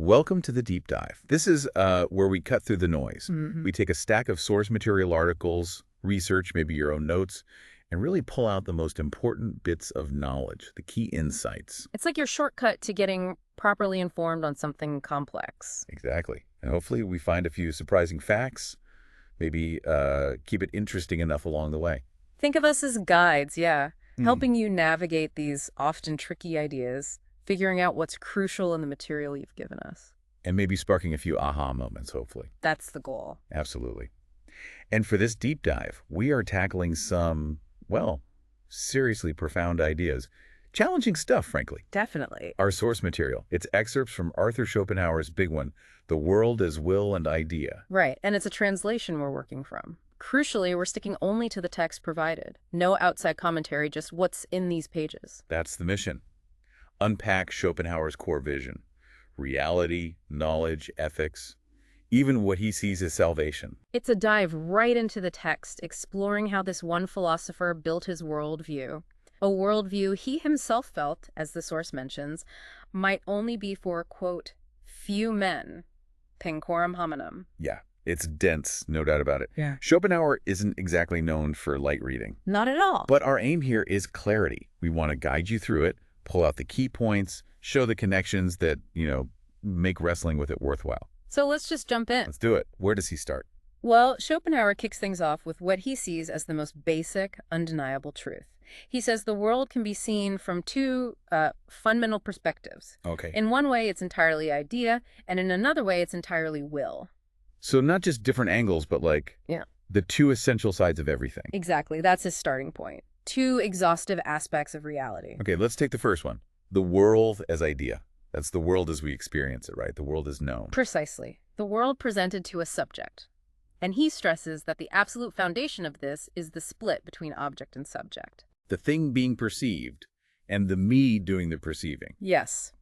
Welcome to the deep dive. This is where we cut through the noise. We take a stack of source material articles, research, maybe your own notes, and really pull out the most important bits of knowledge, the key insights. It's like your shortcut to getting properly informed on something complex. Exactly. And hopefully we find a few surprising facts, maybe keep it interesting enough along the way. Think of us as guides, helping you navigate these often tricky ideas, figuring out what's crucial in the material you've given us. And maybe sparking a few aha moments, hopefully. That's the goal. Absolutely. And for this deep dive, we are tackling some, well, seriously profound ideas. Challenging stuff, frankly. Definitely. Our source material. It's excerpts from Arthur Schopenhauer's big one, The World as Will and Idea. Right, and it's a translation we're working from. Crucially, we're sticking only to the text provided. No outside commentary, just what's in these pages. That's the mission. Unpack Schopenhauer's core vision. Reality, knowledge, ethics, even what he sees as salvation. It's a dive right into the text, exploring how this one philosopher built his worldview. A worldview he himself felt, as the source mentions, might only be for, quote, few men, pencorum hominum. Yeah, it's dense, no doubt about it. Yeah. Schopenhauer isn't exactly known for light reading. Not at all. But our aim here is clarity. We want to guide you through it, pull out the key points, show the connections that, make wrestling with it worthwhile. So let's just jump in. Let's do it. Where does he start? Well, Schopenhauer kicks things off with what he sees as the most basic, undeniable truth. He says the world can be seen from two fundamental perspectives. Okay. In one way, it's entirely idea, and in another way, it's entirely will. So not just different angles, but the two essential sides of everything. Exactly. That's his starting point. Two exhaustive aspects of reality. Okay, let's take the first one. The world as idea. That's the world as we experience it, right? The world is known. Precisely. The world presented to a subject. And he stresses that the absolute foundation of this is the split between object and subject. The thing being perceived and the me doing the perceiving. Yes.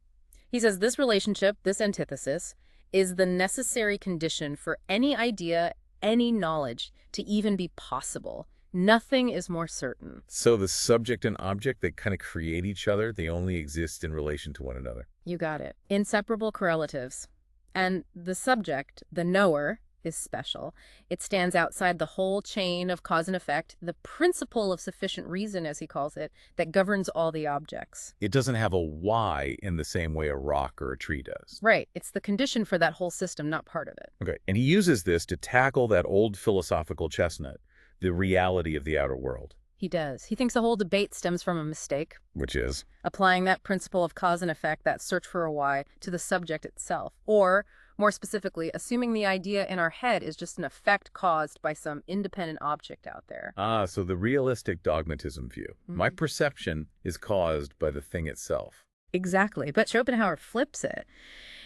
He says this relationship, this antithesis, is the necessary condition for any idea, any knowledge to even be possible. Nothing is more certain. So the subject and object, they kind of create each other. They only exist in relation to one another. You got it. Inseparable correlatives. And the subject, the knower, is special. It stands outside the whole chain of cause and effect, the principle of sufficient reason, as he calls it, that governs all the objects. It doesn't have a why in the same way a rock or a tree does. Right. It's the condition for that whole system, not part of it. Okay. And he uses this to tackle that old philosophical chestnut, the reality of the outer world. He does. He thinks the whole debate stems from a mistake. Which is? Applying that principle of cause and effect, that search for a why, to the subject itself. Or, more specifically, assuming the idea in our head is just an effect caused by some independent object out there. Ah, so the realistic dogmatism view. My perception is caused by the thing itself. Exactly. But Schopenhauer flips it.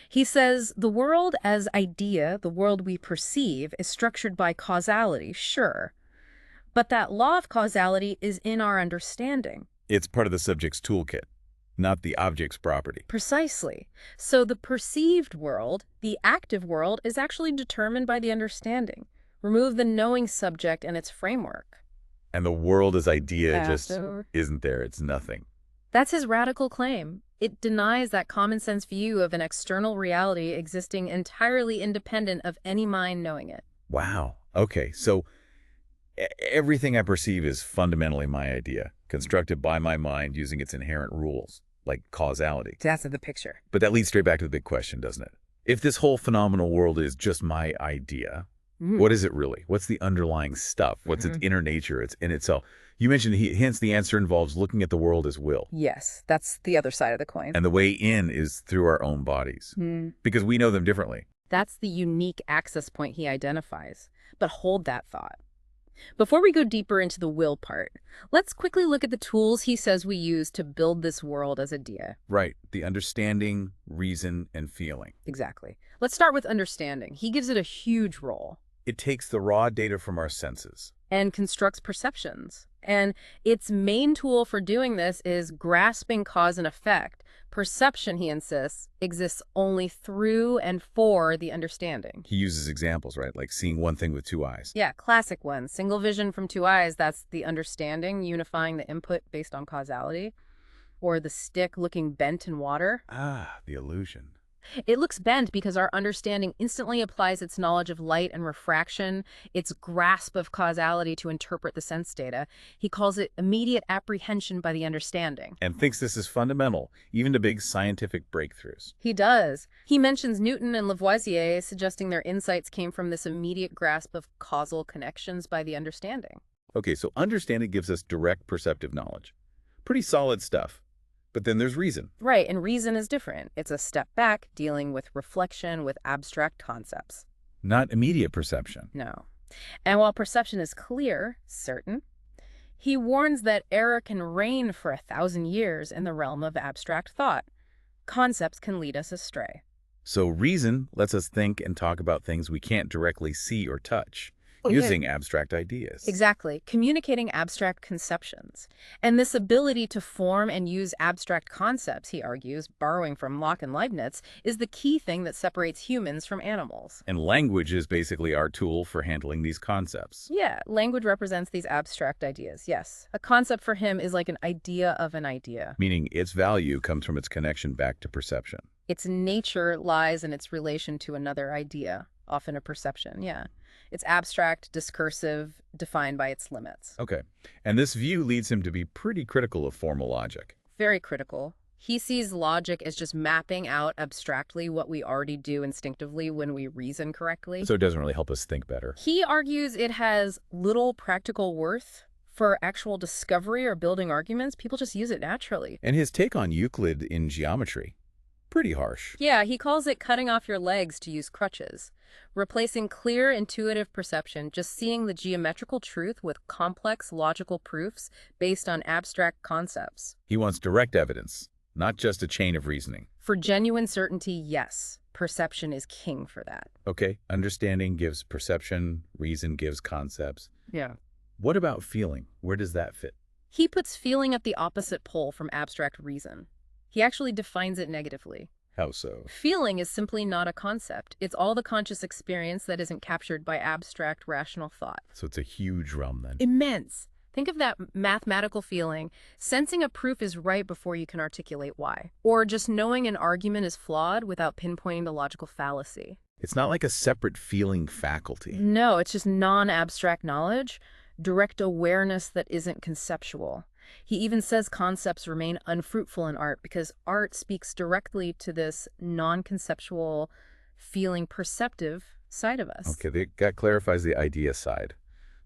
He says the world as idea, the world we perceive, is structured by causality, sure. But that law of causality is in our understanding. It's part of the subject's toolkit, not the object's property. Precisely. So the perceived world, the active world, is actually determined by the understanding. Remove the knowing subject and its framework. And the world as idea just After. isn't there. It's nothing. That's his radical claim. It denies that common sense view of an external reality existing entirely independent of any mind knowing it. Wow. Okay, so everything I perceive is fundamentally my idea, constructed by my mind using its inherent rules, like causality. That's the picture. But that leads straight back to the big question, doesn't it? If this whole phenomenal world is just my idea, what is it really? What's the underlying stuff? What's its inner nature? It's in itself. You mentioned, hence the answer involves looking at the world as will. Yes, that's the other side of the coin. And the way in is through our own bodies, because we know them differently. That's the unique access point he identifies. But hold that thought. Before we go deeper into the will part, let's quickly look at the tools he says we use to build this world as idea. Right. The understanding, reason, and feeling. Exactly. Let's start with understanding. He gives it a huge role. It takes the raw data from our senses. And constructs perceptions. And its main tool for doing this is grasping cause and effect. Perception, he insists, exists only through and for the understanding. He uses examples, right? Like seeing one thing with two eyes. Yeah, classic one. Single vision from two eyes, that's the understanding, unifying the input based on causality. Or the stick looking bent in water. Ah, the illusion. It looks bent because our understanding instantly applies its knowledge of light and refraction, its grasp of causality to interpret the sense data. He calls it immediate apprehension by the understanding. And thinks this is fundamental, even to big scientific breakthroughs. He does. He mentions Newton and Lavoisier, suggesting their insights came from this immediate grasp of causal connections by the understanding. Okay, so understanding gives us direct perceptive knowledge. Pretty solid stuff. But then there's reason. Right, and reason is different. It's a step back, dealing with reflection, with abstract concepts. Not immediate perception. No. And while perception is clear, certain, he warns that error can reign for 1,000 years in the realm of abstract thought. Concepts can lead us astray. So reason lets us think and talk about things we can't directly see or touch, using abstract ideas. Exactly, communicating abstract conceptions. And this ability to form and use abstract concepts, he argues, borrowing from Locke and Leibniz, is the key thing that separates humans from animals. And language is basically our tool for handling these concepts. Yeah, language represents these abstract ideas, yes. A concept for him is like an idea of an idea. Meaning its value comes from its connection back to perception. Its nature lies in its relation to another idea, often a perception, yeah. It's abstract, discursive, defined by its limits. Okay. And this view leads him to be pretty critical of formal logic. Very critical. He sees logic as just mapping out abstractly what we already do instinctively when we reason correctly. So it doesn't really help us think better. He argues it has little practical worth for actual discovery or building arguments. People just use it naturally. And his take on Euclid in geometry, pretty harsh. Yeah, he calls it cutting off your legs to use crutches. Replacing clear, intuitive perception, just seeing the geometrical truth with complex, logical proofs based on abstract concepts. He wants direct evidence, not just a chain of reasoning. For genuine certainty, yes. Perception is king for that. Okay, understanding gives perception, reason gives concepts. Yeah. What about feeling? Where does that fit? He puts feeling at the opposite pole from abstract reason. He actually defines it negatively. How so? Feeling is simply not a concept. It's all the conscious experience that isn't captured by abstract, rational thought. So it's a huge realm then. Immense. Think of that mathematical feeling. Sensing a proof is right before you can articulate why. Or just knowing an argument is flawed without pinpointing the logical fallacy. It's not like a separate feeling faculty. No, it's just non-abstract knowledge, direct awareness that isn't conceptual. He even says concepts remain unfruitful in art because art speaks directly to this non-conceptual, feeling perceptive side of us. Okay, that clarifies the idea side.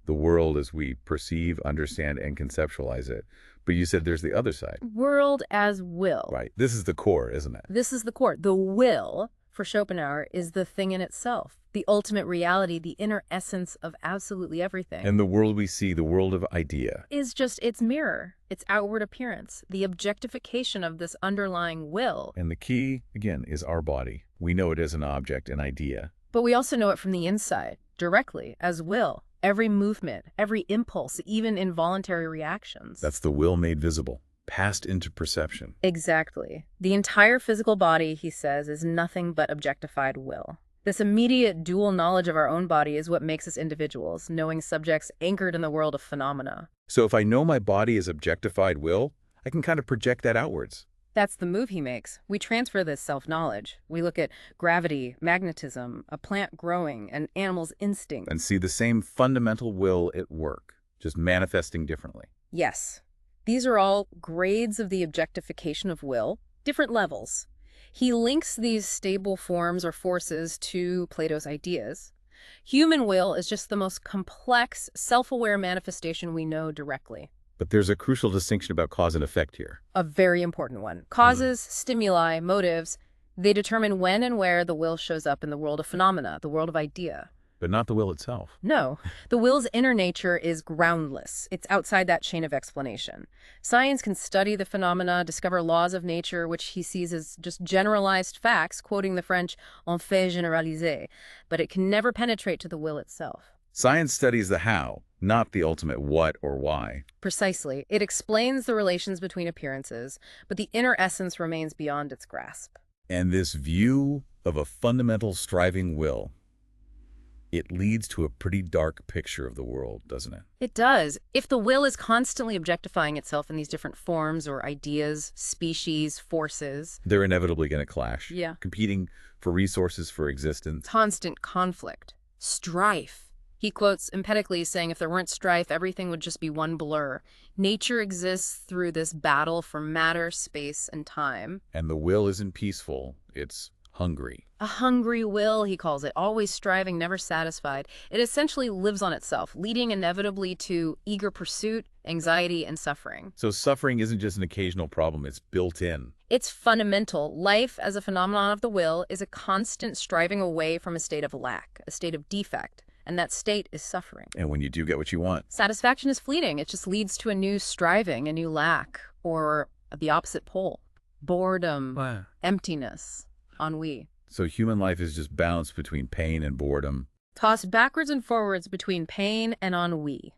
The world as we perceive, understand, and conceptualize it. But you said there's the other side. World as will. Right. This is the core, isn't it? This is the core. The will, for Schopenhauer, is the thing in itself. The ultimate reality, the inner essence of absolutely everything. And the world we see, the world of idea, is just its mirror, its outward appearance, the objectification of this underlying will. And the key, again, is our body. We know it as an object, an idea. But we also know it from the inside, directly, as will. Every movement, every impulse, even involuntary reactions. That's the will made visible, passed into perception. Exactly. The entire physical body, he says, is nothing but objectified will. This immediate dual knowledge of our own body is what makes us individuals, knowing subjects anchored in the world of phenomena. So if I know my body is objectified will, I can kind of project that outwards. That's the move he makes. We transfer this self-knowledge. We look at gravity, magnetism, a plant growing, an animal's instinct. And see the same fundamental will at work, just manifesting differently. Yes. These are all grades of the objectification of will, different levels. He links these stable forms or forces to Plato's ideas. Human will is just the most complex, self-aware manifestation we know directly. But there's a crucial distinction about cause and effect here. A very important one. Causes, stimuli, motives, they determine when and where the will shows up in the world of phenomena, the world of idea. But not the will itself. No, the will's inner nature is groundless. It's outside that chain of explanation. Science can study the phenomena, discover laws of nature, which he sees as just generalized facts, quoting the French en fait généralisé, but it can never penetrate to the will itself. Science studies the how, not the ultimate what or why. Precisely. It explains the relations between appearances, but the inner essence remains beyond its grasp. And this view of a fundamental striving will, It leads to a pretty dark picture of the world, doesn't it? It does. If the will is constantly objectifying itself in these different forms or ideas, species, forces. They're inevitably going to clash. Yeah. Competing for resources for existence. Constant conflict. Strife. He quotes Empedocles saying if there weren't strife, everything would just be one blur. Nature exists through this battle for matter, space, and time. And the will isn't peaceful. It's hungry. A hungry will, he calls it, always striving, never satisfied. It essentially lives on itself, leading inevitably to eager pursuit, anxiety, and suffering. So suffering isn't just an occasional problem, it's built in. It's fundamental. Life, as a phenomenon of the will, is a constant striving away from a state of lack, a state of defect. And that state is suffering. And when you do get what you want, satisfaction is fleeting. It just leads to a new striving, a new lack, or the opposite pole. Boredom, emptiness, ennui. So human life is just bounced between pain and boredom. Tossed backwards and forwards between pain and ennui.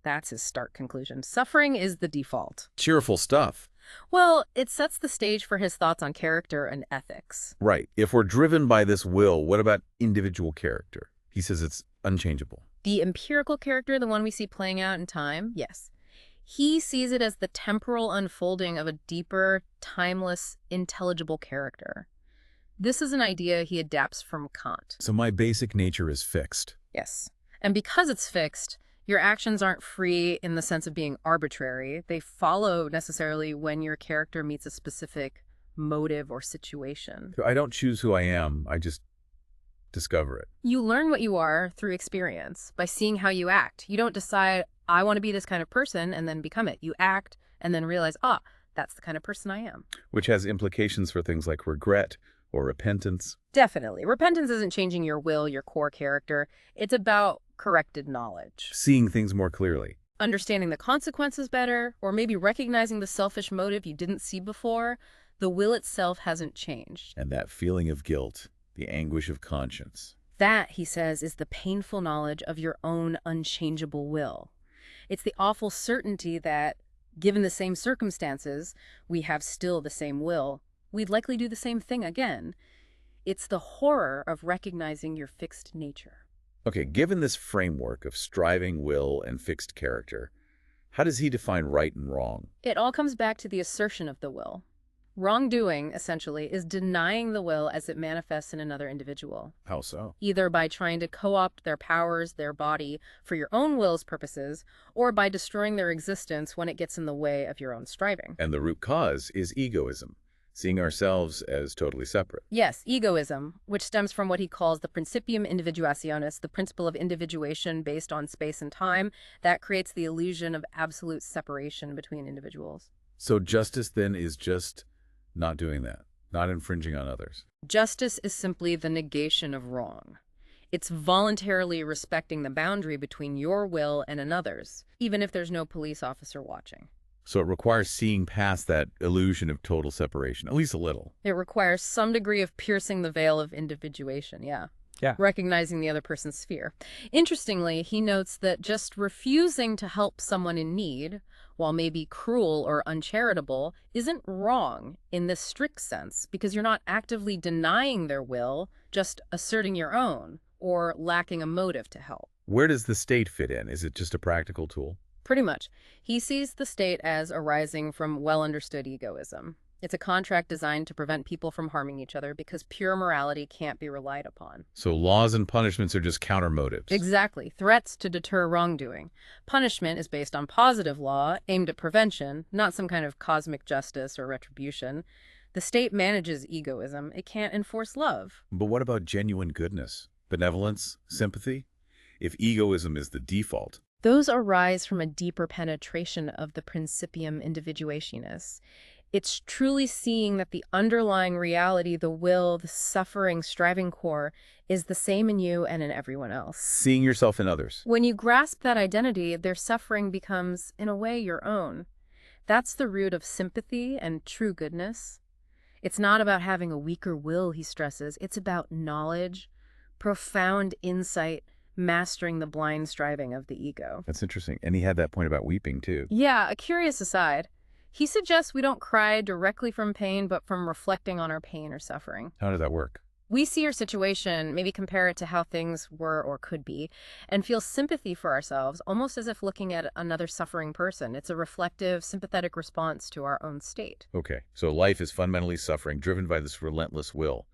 That's his stark conclusion. Suffering is the default. Cheerful stuff. Well, it sets the stage for his thoughts on character and ethics. Right. If we're driven by this will, what about individual character? He says it's unchangeable. The empirical character, the one we see playing out in time, yes. He sees it as the temporal unfolding of a deeper, timeless, intelligible character. This is an idea he adapts from Kant. So my basic nature is fixed. Yes. And because it's fixed, your actions aren't free in the sense of being arbitrary. They follow necessarily when your character meets a specific motive or situation. I don't choose who I am. I just discover it. You learn what you are through experience, by seeing how you act. You don't decide, I want to be this kind of person, and then become it. You act and then realize, that's the kind of person I am. Which has implications for things like regret or repentance. Definitely. Repentance isn't changing your will, your core character. It's about corrected knowledge. Seeing things more clearly. Understanding the consequences better, or maybe recognizing the selfish motive you didn't see before. The will itself hasn't changed. And that feeling of guilt, the anguish of conscience. That, he says, is the painful knowledge of your own unchangeable will. It's the awful certainty that, given the same circumstances, we have still the same will. We'd likely do the same thing again. It's the horror of recognizing your fixed nature. Okay, given this framework of striving will and fixed character, how does he define right and wrong? It all comes back to the assertion of the will. Wrongdoing, essentially, is denying the will as it manifests in another individual. How so? Either by trying to co-opt their powers, their body, for your own will's purposes, or by destroying their existence when it gets in the way of your own striving. And the root cause is egoism, seeing ourselves as totally separate. Yes, egoism, which stems from what he calls the principium individuationis, the principle of individuation based on space and time, that creates the illusion of absolute separation between individuals. So justice then is just not doing that, not infringing on others. Justice is simply the negation of wrong. It's voluntarily respecting the boundary between your will and another's, even if there's no police officer watching. So it requires seeing past that illusion of total separation, at least a little. It requires some degree of piercing the veil of individuation, yeah. Recognizing the other person's sphere. Interestingly, he notes that just refusing to help someone in need, while maybe cruel or uncharitable, isn't wrong in this strict sense, because you're not actively denying their will, just asserting your own, or lacking a motive to help. Where does the state fit in? Is it just a practical tool? Pretty much. He sees the state as arising from well-understood egoism. It's a contract designed to prevent people from harming each other because pure morality can't be relied upon. So laws and punishments are just counter motives. Exactly. Threats to deter wrongdoing. Punishment is based on positive law, aimed at prevention, not some kind of cosmic justice or retribution. The state manages egoism. It can't enforce love. But what about genuine goodness, benevolence, sympathy? If egoism is the default, those arise from a deeper penetration of the principium individuationis. It's truly seeing that the underlying reality, the will, the suffering, striving core, is the same in you and in everyone else. Seeing yourself in others. When you grasp that identity, their suffering becomes, in a way, your own. That's the root of sympathy and true goodness. It's not about having a weaker will, he stresses. It's about knowledge, profound insight, mastering the blind striving of the ego. That's interesting. And he had that point about weeping, too. Yeah, a curious aside. He suggests we don't cry directly from pain, but from reflecting on our pain or suffering. How does that work? We see our situation, maybe compare it to how things were or could be, and feel sympathy for ourselves, almost as if looking at another suffering person. It's a reflective, sympathetic response to our own state. Okay, so life is fundamentally suffering, driven by this relentless will.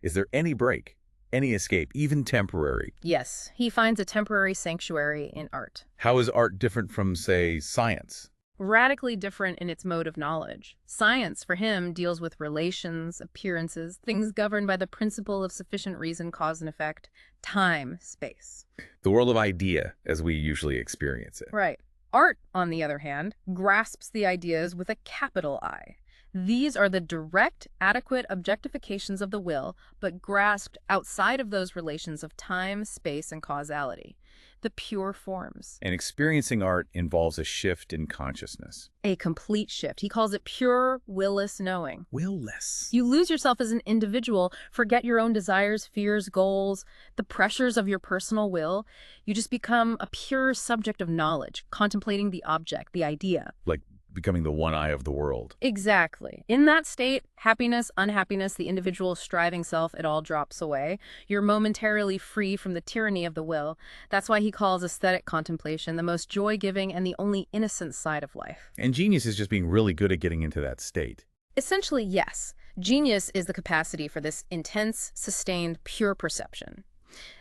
Is there any break, any escape, even temporary? Yes, he finds a temporary sanctuary in art. How is art different from, say, science? Radically different in its mode of knowledge. Science, for him, deals with relations, appearances, things governed by the principle of sufficient reason, cause and effect, time, space. The world of idea, as we usually experience it. Right. Art, on the other hand, grasps the ideas with a capital I. These are the direct, adequate objectifications of the will, but grasped outside of those relations of time, space, and causality. The pure forms. And experiencing art involves a shift in consciousness. A complete shift. He calls it pure, will-less knowing. Will-less. You lose yourself as an individual, forget your own desires, fears, goals, the pressures of your personal will. You just become a pure subject of knowledge, contemplating the object, the idea. Like becoming the one eye of the world. Exactly. In that state, happiness, unhappiness, the individual striving self, it all drops away. You're momentarily free from the tyranny of the will. That's why he calls aesthetic contemplation the most joy-giving and the only innocent side of life. And genius is just being really good at getting into that state. Essentially, yes. Genius is the capacity for this intense, sustained, pure perception.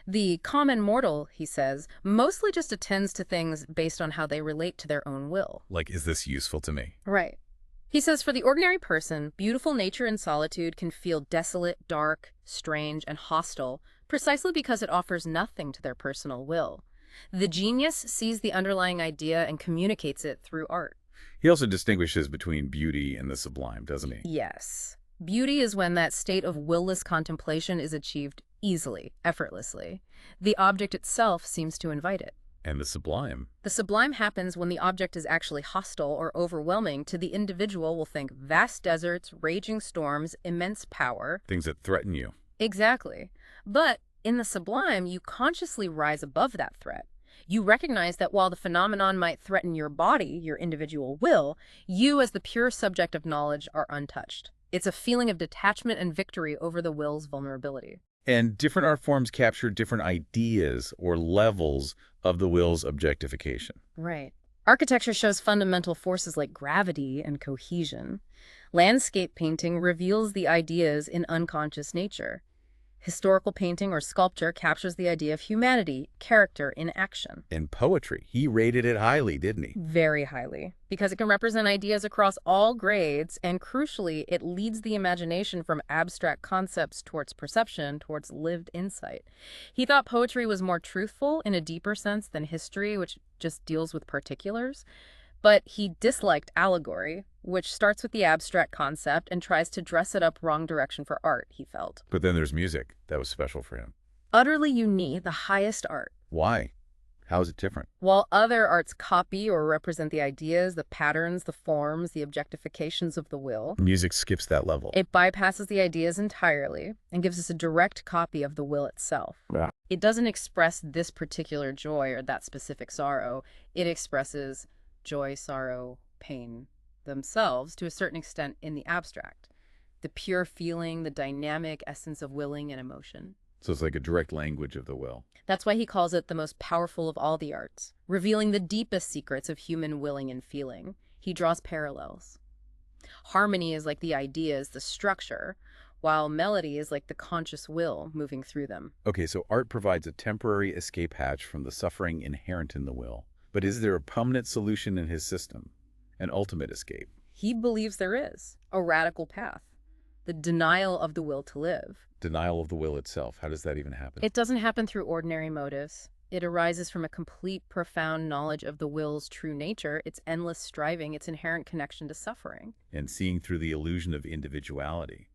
The common mortal, he says, mostly just attends to things based on how they relate to their own will. Like, is this useful to me? Right. He says for the ordinary person, beautiful nature and solitude can feel desolate, dark, strange, and hostile, precisely because it offers nothing to their personal will. The genius sees the underlying idea and communicates it through art. He also distinguishes between beauty and the sublime, doesn't he? Yes. Beauty is when that state of will-less contemplation is achieved easily, effortlessly. The object itself seems to invite it. And the sublime? The sublime happens when the object is actually hostile or overwhelming to the individual. Will think vast deserts, raging storms, immense power. Things that threaten you. Exactly. But in the sublime, you consciously rise above that threat. You recognize that while the phenomenon might threaten your body, your individual will, you as the pure subject of knowledge are untouched. It's a feeling of detachment and victory over the will's vulnerability. And different art forms capture different ideas or levels of the will's objectification. Right. Architecture shows fundamental forces like gravity and cohesion. Landscape painting reveals the ideas in unconscious nature. Historical painting or sculpture captures the idea of humanity, character in action. In poetry, he rated it highly, didn't he? Very highly, because it can represent ideas across all grades, and crucially, it leads the imagination from abstract concepts towards perception, towards lived insight. He thought poetry was more truthful in a deeper sense than history, which just deals with particulars. But he disliked allegory, which starts with the abstract concept and tries to dress it up wrong direction for art, he felt. But then there's music. That was special for him. Utterly unique, the highest art. Why? How is it different? While other arts copy or represent the ideas, the patterns, the forms, the objectifications of the will, Music skips that level. it bypasses the ideas entirely and gives us a direct copy of the will itself. Yeah. It doesn't express this particular joy or that specific sorrow. It expresses joy, sorrow, pain themselves to a certain extent in the abstract. The pure feeling, the dynamic essence of willing and emotion. So it's like a direct language of the will. That's why he calls it the most powerful of all the arts, revealing the deepest secrets of human willing and feeling. He draws parallels. Harmony is like the ideas, the structure, while melody is like the conscious will moving through them. Okay, so art provides a temporary escape hatch from the suffering inherent in the will. But is there a permanent solution in his system? An ultimate escape? He believes there is a radical path, the denial of the will to live. Denial of the will itself. How does that even happen? It doesn't happen through ordinary motives. It arises from a complete, profound knowledge of the will's true nature, its endless striving, its inherent connection to suffering. And seeing through the illusion of individuality.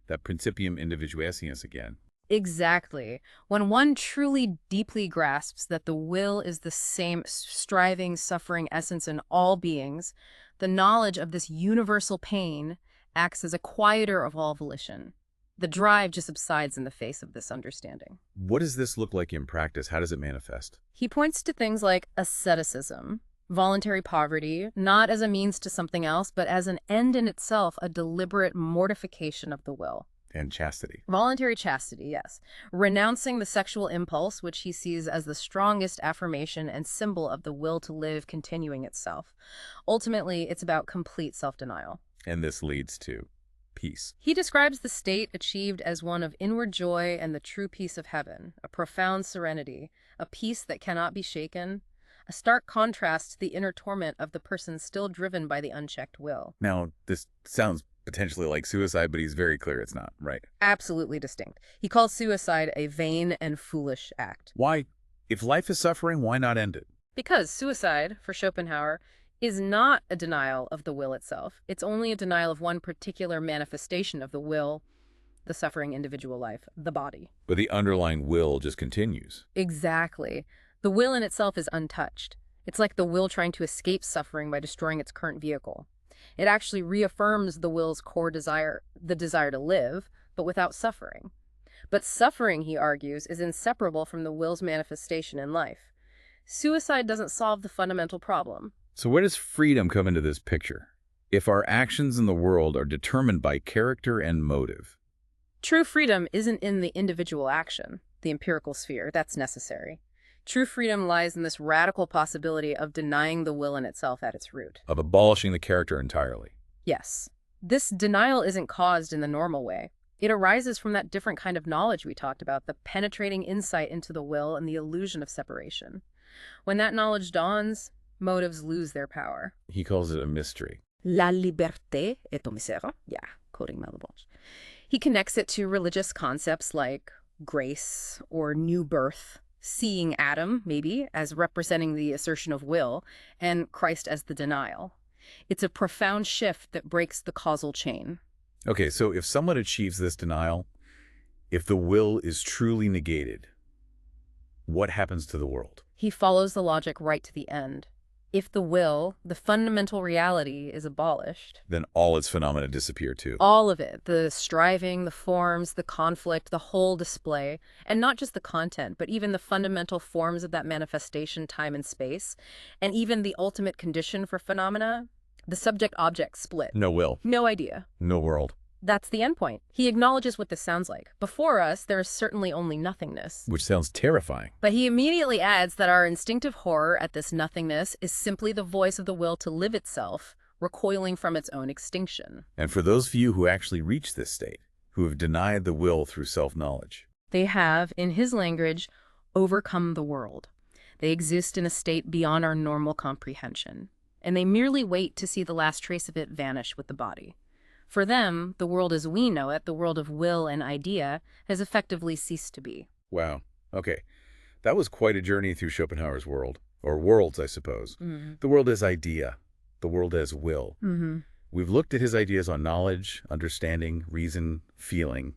That principium individuationis again. Exactly. When one truly deeply grasps that the will is the same striving, suffering essence in all beings, the knowledge of this universal pain acts as a quieter of all volition. The drive just subsides in the face of this understanding. What does this look like in practice? How does it manifest? He points to things like asceticism, voluntary poverty, not as a means to something else, but as an end in itself, a deliberate mortification of the will. And chastity. Voluntary chastity, yes. Renouncing the sexual impulse, which he sees as the strongest affirmation and symbol of the will to live continuing itself. Ultimately, it's about complete self-denial. And this leads to peace. He describes the state achieved as one of inward joy and the true peace of heaven, a profound serenity, a peace that cannot be shaken, a stark contrast to the inner torment of the person still driven by the unchecked will. Now, this sounds potentially like suicide, but he's very clear it's not, right? Absolutely distinct. He calls suicide a vain and foolish act. Why? If life is suffering, why not end it? Because suicide, for Schopenhauer, is not a denial of the will itself. It's only a denial of one particular manifestation of the will, the suffering individual life, the body. But the underlying will just continues. Exactly. The will in itself is untouched. It's like the will trying to escape suffering by destroying its current vehicle. It actually reaffirms the will's core desire, the desire to live, but without suffering. But suffering, he argues, is inseparable from the will's manifestation in life. Suicide doesn't solve the fundamental problem. So where does freedom come into this picture? If our actions in the world are determined by character and motive. True freedom isn't in the individual action, the empirical sphere. That's necessary. True freedom lies in this radical possibility of denying the will in itself at its root. Of abolishing the character entirely. Yes. This denial isn't caused in the normal way. It arises from that different kind of knowledge we talked about, the penetrating insight into the will and the illusion of separation. When that knowledge dawns, motives lose their power. He calls it a mystery. La liberté est un mystère. Yeah, quoting Malebranche. He connects it to religious concepts like grace or new birth, seeing Adam, maybe, as representing the assertion of will, and Christ as the denial. It's a profound shift that breaks the causal chain. Okay, so if someone achieves this denial, if the will is truly negated, what happens to the world? He follows the logic right to the end. If the will, the fundamental reality, is abolished, then all its phenomena disappear too. all of it, the striving, the forms, the conflict, the whole display, and not just the content, but even the fundamental forms of that manifestation, time and space, and even the ultimate condition for phenomena, the subject-object split. No will. No idea. No world. That's the endpoint. He acknowledges what this sounds like. Before us, there is certainly only nothingness. Which sounds terrifying. But he immediately adds that our instinctive horror at this nothingness is simply the voice of the will to live itself, recoiling from its own extinction. And for those few who actually reach this state, who have denied the will through self-knowledge, They have, in his language, overcome the world. They exist in a state beyond our normal comprehension, and they merely wait to see the last trace of it vanish with the body. For them, the world as we know it, the world of will and idea, has effectively ceased to be. wow, okay. That was quite a journey through Schopenhauer's world. Or worlds, I suppose. The world as idea. The world as will. We've looked at his ideas on knowledge, understanding, reason, feeling,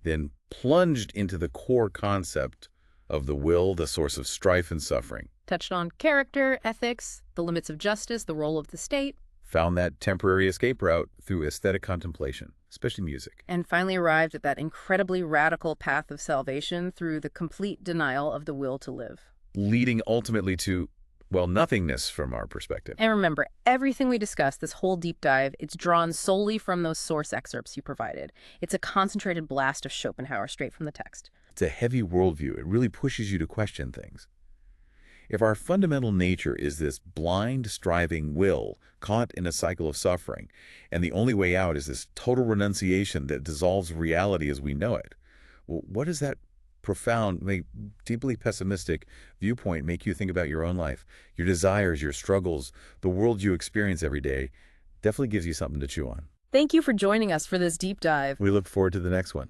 then plunged into the core concept of the will, the source of strife and suffering. Touched on character, ethics, the limits of justice, the role of the state, Found that temporary escape route through aesthetic contemplation, especially music. and finally arrived at that incredibly radical path of salvation through the complete denial of the will to live. Leading ultimately to, well, nothingness from our perspective. And remember, everything we discussed, this whole deep dive, it's drawn solely from those source excerpts you provided. It's a concentrated blast of Schopenhauer straight from the text. It's a heavy worldview. It really pushes you to question things. If our fundamental nature is this blind, striving will caught in a cycle of suffering, and the only way out is this total renunciation that dissolves reality as we know it, well, what does that profound, deeply pessimistic viewpoint make you think about your own life, your desires, your struggles, the world you experience every day? Definitely gives you something to chew on. Thank you for joining us for this deep dive. We look forward to the next one.